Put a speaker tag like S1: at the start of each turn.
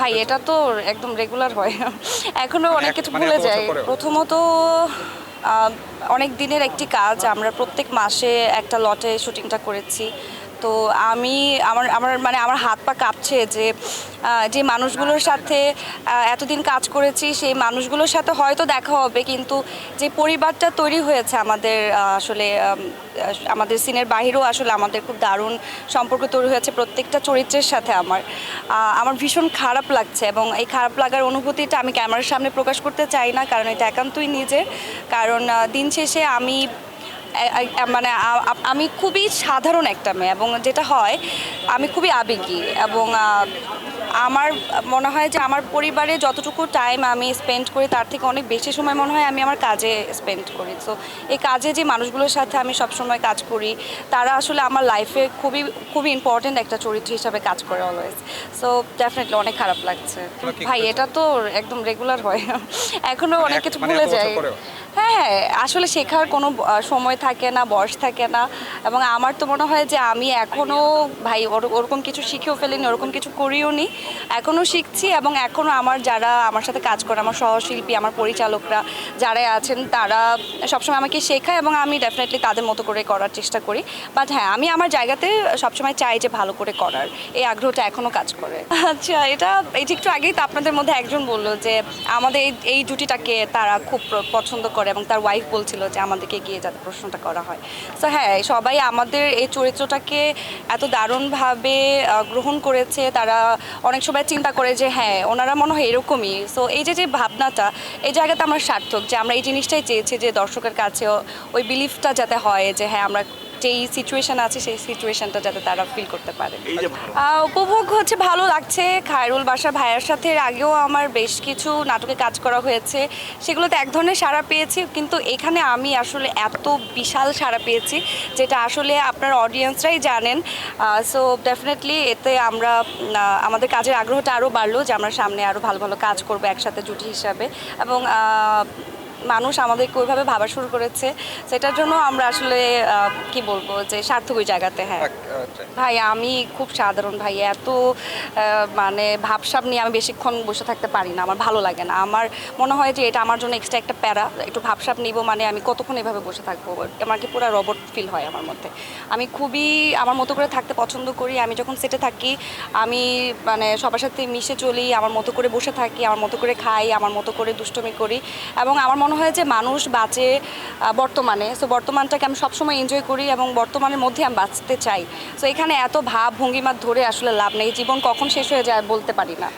S1: ভাই এটা তো একদম রেগুলার হয়, এখনো অনেক কিছু ভুলে যাই। প্রথমত অনেক দিনের একটি কাজ, আমরা প্রত্যেক মাসে একটা লটে শুটিংটা করেছি। তো আমি আমার আমার মানে আমার হাত পা কাঁপছে যে যে মানুষগুলোর সাথে এতদিন কাজ করেছি, সেই মানুষগুলোর সাথে হয়তো দেখা হবে, কিন্তু যে পরিবারটা তৈরি হয়েছে আমাদের, আসলে আমাদের সিনের বাহিরেও আসলে আমাদের খুব দারুণ সম্পর্ক তৈরি হয়েছে প্রত্যেকটা চরিত্রের সাথে। আমার ভীষণ খারাপ লাগছে, এবং এই খারাপ লাগার অনুভূতিটা আমি ক্যামেরার সামনে প্রকাশ করতে চাই না, কারণ এটা একান্তই নিজের। কারণ দিন শেষে মানে আমি খুবই সাধারণ একটা মেয়ে, এবং যেটা হয় আমি খুবই আবেগী, এবং আমার মনে হয় যে আমার পরিবারে যতটুকু টাইম আমি স্পেন্ড করি তার থেকে অনেক বেশি সময় মনে হয় আমি আমার কাজে স্পেন্ড করি। সো এই কাজে যে মানুষগুলোর সাথে আমি সবসময় কাজ করি, তারা আসলে আমার লাইফে খুবই খুবই ইম্পর্টেন্ট একটা চরিত্র হিসাবে কাজ করে অলওয়েজ। সো ডেফিনেটলি অনেক খারাপ লাগছে। ভাই এটা তো একদম রেগুলার হয়, এখনো অনেক কিছু ভুলে যাই। হ্যাঁ হ্যাঁ, আসলে শেখার কোনো সময় থাকে না, বয়স থাকে না, এবং আমার তো মনে হয় যে আমি এখনও ভাই ওরকম কিছু শিখেও ফেলিনি, ওরকম কিছু করিও নি, এখনও শিখছি। এবং এখনও যারা আমার সাথে কাজ করে, আমার সহশিল্পী, আমার পরিচালকরা যারা আছেন, তারা সবসময় আমাকে শেখায়, এবং আমি ডেফিনেটলি তাদের মতো করে করার চেষ্টা করি। বাট হ্যাঁ, আমি আমার জায়গাতে সবসময় চাই যে ভালো করে করার, এই আগ্রহটা এখনও কাজ করে। আচ্ছা, এই যে একটু আগেই তো আপনাদের মধ্যে একজন বললো যে আমাদের এই জুটিটাকে তারা খুব পছন্দ করে, এবং তার ওয়াইফ বলছিল যে আমাদেরকে গিয়ে যাতে প্রশ্নটা করা হয়। সো হ্যাঁ, সবাই আমাদের এই চরিত্রটাকে এত দারুণভাবে গ্রহণ করেছে। তারা অনেক সময় চিন্তা করে যে হ্যাঁ, ওনারা মনে হয় এরকমই। সো এই যে ভাবনাটা, এই জায়গাতে আমরা সার্থক, যে আমরা এই জিনিসটাই চেয়েছি যে দর্শকের কাছে ওই বিলিফটা যাতে হয় যে হ্যাঁ, আমরা যেই সিচুয়েশন আছে সেই সিচুয়েশনটা যাতে তারা ফিল করতে পারে। উপভোগ হচ্ছে, ভালো লাগছে। খায়রুল বাশার ভাইয়ের সাথে আগেও আমার বেশ কিছু নাটকে কাজ করা হয়েছে, সেগুলোতে এক ধরনের সাড়া পেয়েছি, কিন্তু এখানে আমি আসলে এত বিশাল সাড়া পেয়েছি যেটা আসলে আপনার অডিয়েন্সরাই জানেন। সো ডেফিনেটলি এতে আমাদের কাজের আগ্রহটা আরও বাড়লো, যে আমরা সামনে আরও ভালো ভালো কাজ করবো একসাথে জুটি হিসাবে, এবং মানুষ আমাদেরকে ওইভাবে ভাবা শুরু করেছে, সেটার জন্য আমরা আসলে কি বলবো যে সার্থক ওই জায়গাতে। হ্যাঁ ভাই, আমি খুব সাধারণ ভাই, এত মানে ভাবসাব নিয়ে আমি বেশিক্ষণ বসে থাকতে পারি না, আমার ভালো লাগে না। আমার মনে হয় যে এটা আমার জন্য এক্সট্রা একটা প্যারা, একটু ভাবসাব নিব মানে আমি কতক্ষণ এভাবে বসে থাকবো, আমার কি পুরো রোবট ফিল হয় আমার মধ্যে। আমি খুবই আমার মতো করে থাকতে পছন্দ করি। আমি যখন সেটে থাকি আমি মানে সবার সাথে মিশে চলি, আমার মতো করে বসে থাকি, আমার মতো করে খাই, আমার মতো করে দুষ্টুমি করি, এবং আমার মনে হয় যে মানুষ বাঁচে বর্তমানে। সো বর্তমানটাকে আমি সবসময় এনজয় করি, এবং বর্তমানের মধ্যে আমি বাঁচতে চাই। সো এখানে এত ভাব ভঙ্গিমা ধরে আসলে লাভ নেই, জীবন কখন শেষ হয়ে যায় বলতে পারি না।